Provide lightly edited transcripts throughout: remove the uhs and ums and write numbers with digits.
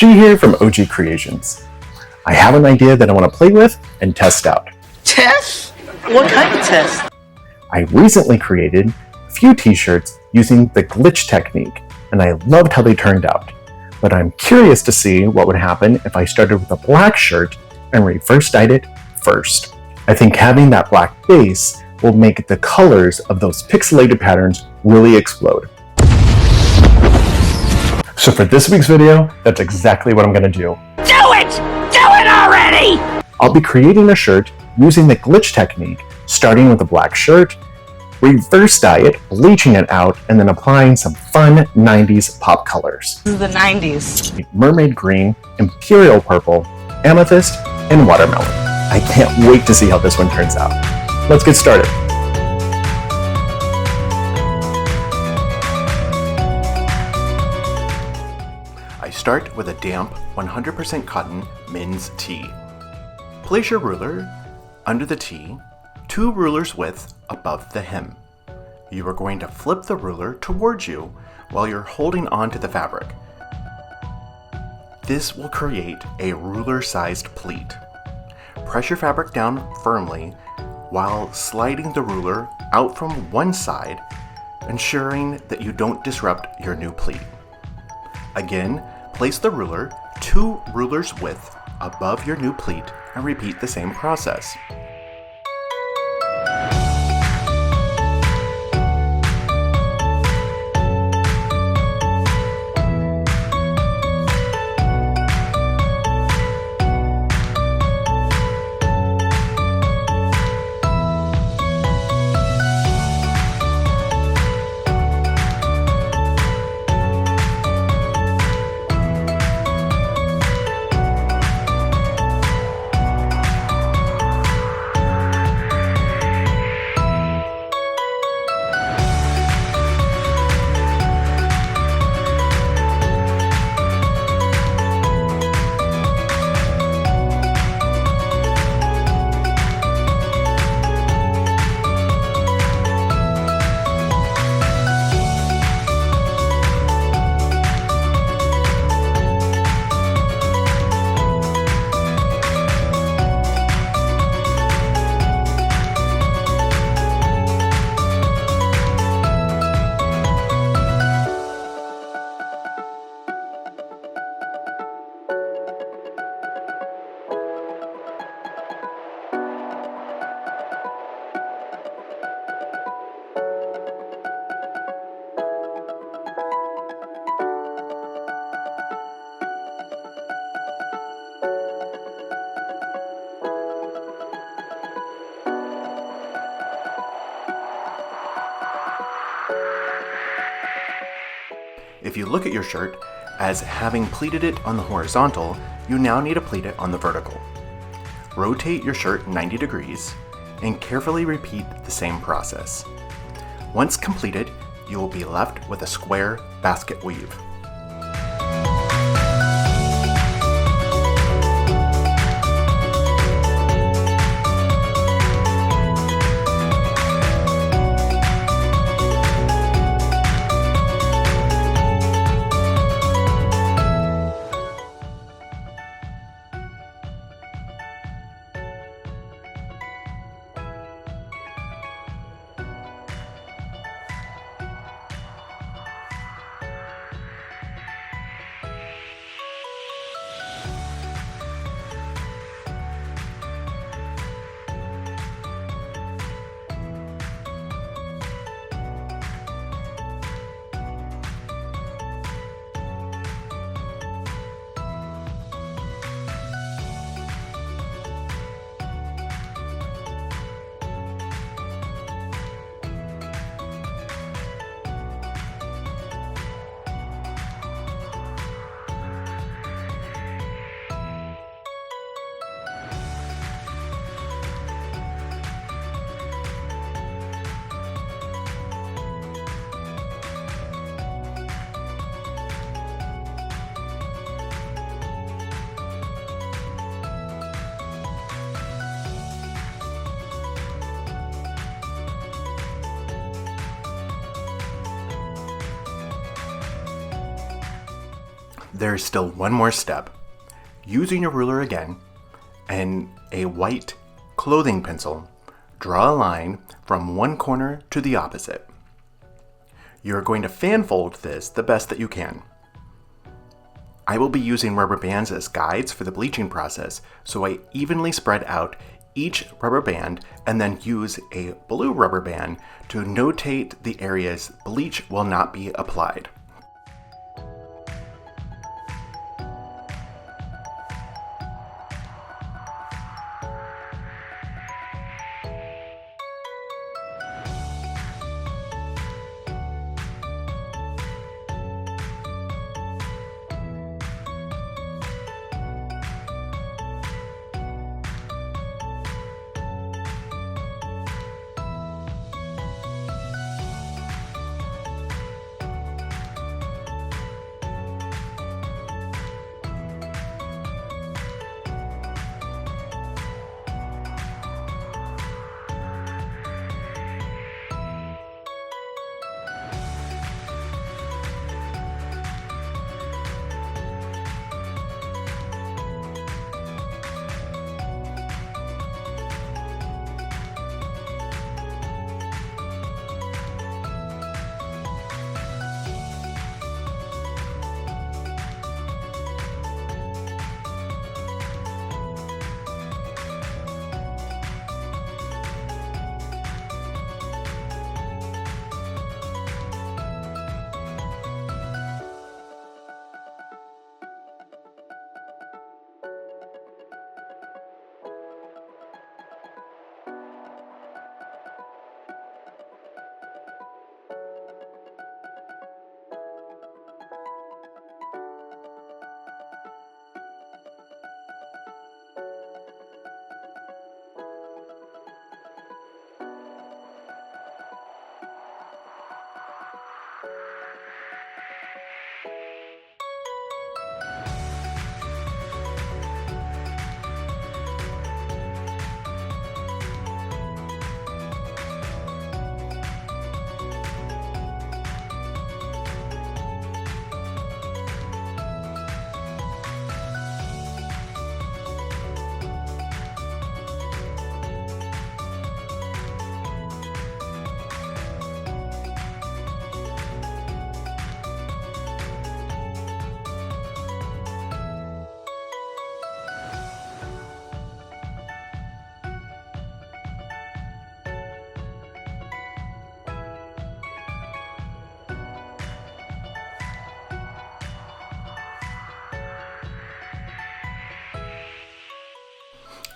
G here from OG Creations. I have an idea that I want to play with and test out. Test? What kind of test? I recently created a few t-shirts using the glitch technique, and I loved how they turned out. But I'm curious to see what would happen if I started with a black shirt and reverse dyed it first. I think having that black base will make the colors of those pixelated patterns really explode. So for this week's video, that's exactly what I'm going to do. Do it! Do it already! I'll be creating a shirt using the glitch technique, starting with a black shirt, reverse dye it, bleaching it out, and then applying some fun 90s pop colors. This is the 90s. Mermaid green, Imperial purple, Amethyst, and watermelon. I can't wait to see how this one turns out. Let's get started. I start with a damp 100% cotton men's tee. Place your ruler under the tee, 2 rulers width above the hem. You are going to flip the ruler towards you while you're holding on to the fabric. This will create a ruler-sized pleat. Press your fabric down firmly while sliding the ruler out from one side, ensuring that you don't disrupt your new pleat. Again, place the ruler 2 rulers width above your new pleat and repeat the same process. If you look at your shirt as having pleated it on the horizontal, you now need to pleat it on the vertical. Rotate your shirt 90 degrees and carefully repeat the same process. Once completed, you will be left with a square basket weave. There's still one more step. Using your ruler again and a white clothing pencil, draw a line from one corner to the opposite. You're going to fan fold this the best that you can. I will be using rubber bands as guides for the bleaching process, so I evenly spread out each rubber band and then use a blue rubber band to notate the areas bleach will not be applied.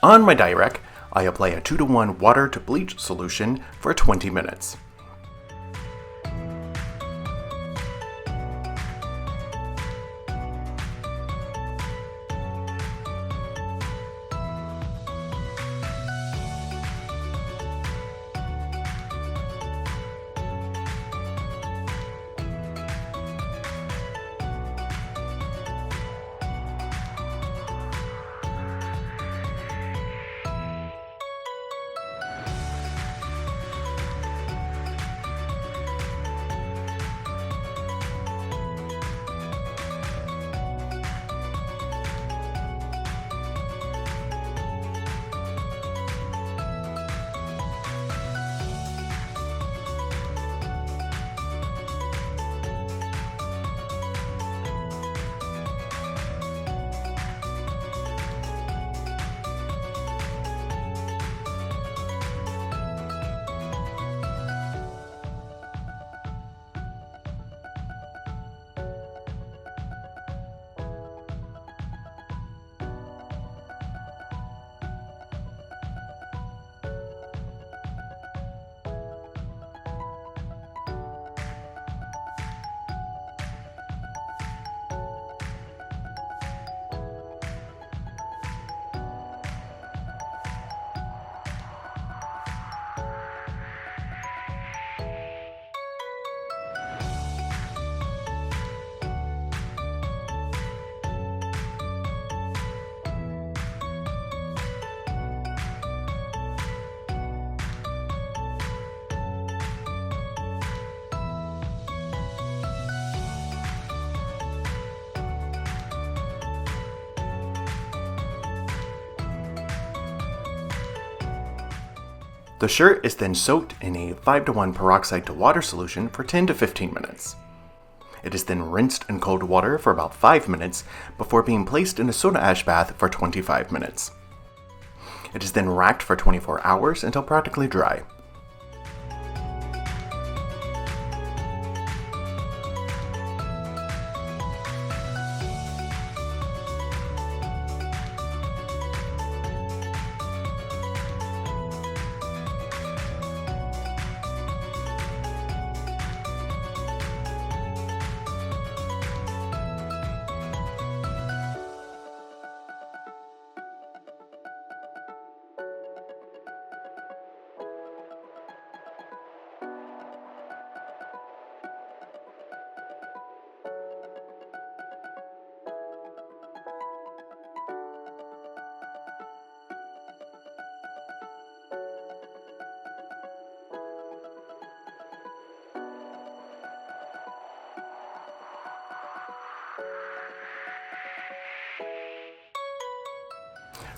On my dye rack, I apply a 2-to-1 water to bleach solution for 20 minutes. The shirt is then soaked in a 5:1 peroxide to water solution for 10 to 15 minutes. It is then rinsed in cold water for about 5 minutes before being placed in a soda ash bath for 25 minutes. It is then racked for 24 hours until practically dry.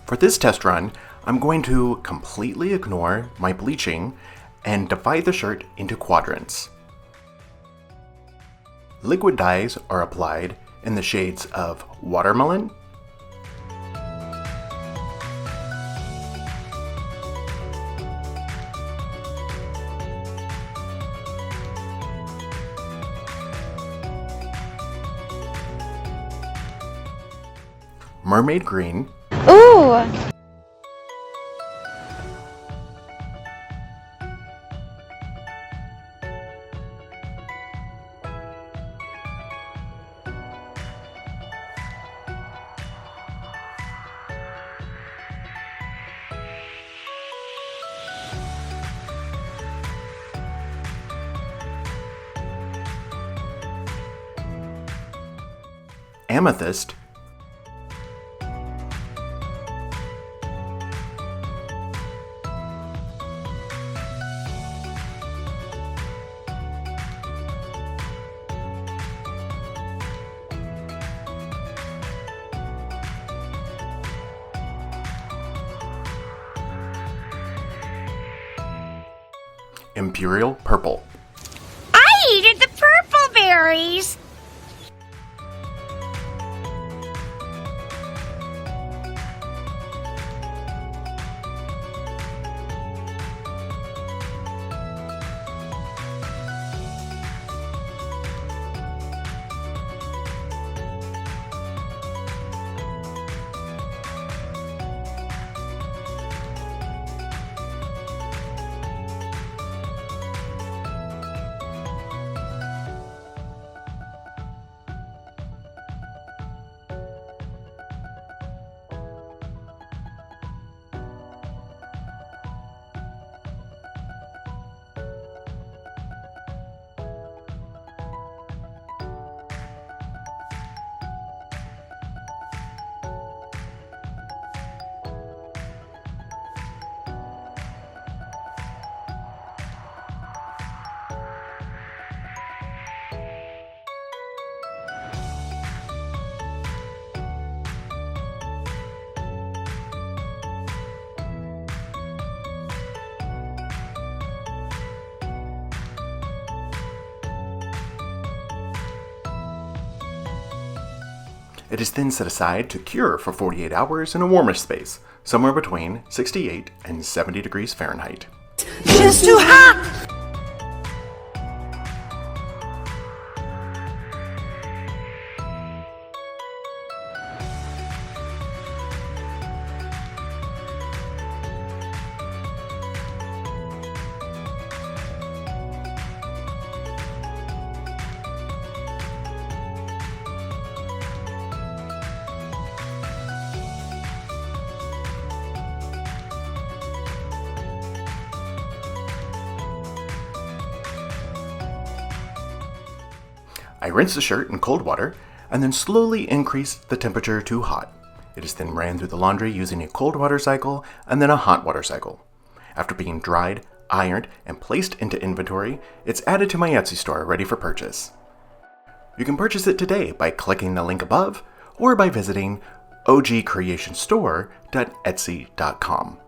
For this test run, I'm going to completely ignore my bleaching and divide the shirt into quadrants. Liquid dyes are applied in the shades of Watermelon, Mermaid Green, Ooh! Amethyst, Imperial Purple. I needed the purple berries. It is then set aside to cure for 48 hours in a warmer space, somewhere between 68 and 70 degrees Fahrenheit. It's too hot. I rinse the shirt in cold water and then slowly increase the temperature to hot. It is then ran through the laundry using a cold water cycle and then a hot water cycle. After being dried, ironed, and placed into inventory, it's added to my Etsy store ready for purchase. You can purchase it today by clicking the link above or by visiting ogcreationstore.etsy.com.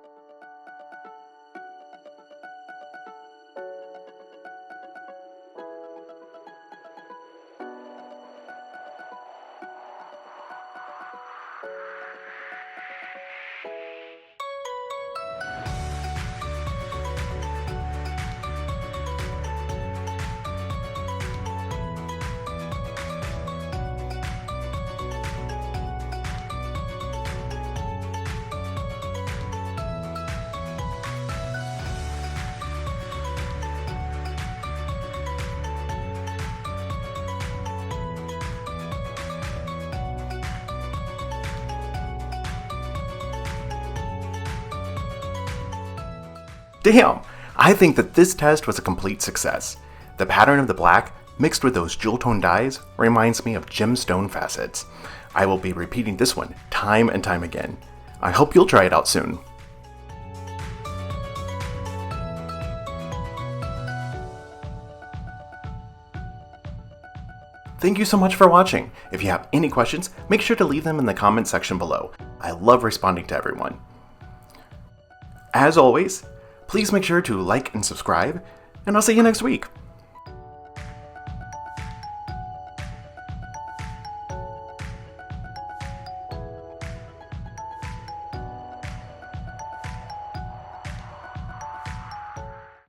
Damn! I think that this test was a complete success. The pattern of the black, mixed with those jewel tone dyes, reminds me of gemstone facets. I will be repeating this one time and time again. I hope you'll try it out soon. Thank you so much for watching. If you have any questions, make sure to leave them in the comment section below. I love responding to everyone. As always, please make sure to like and subscribe, and I'll see you next week.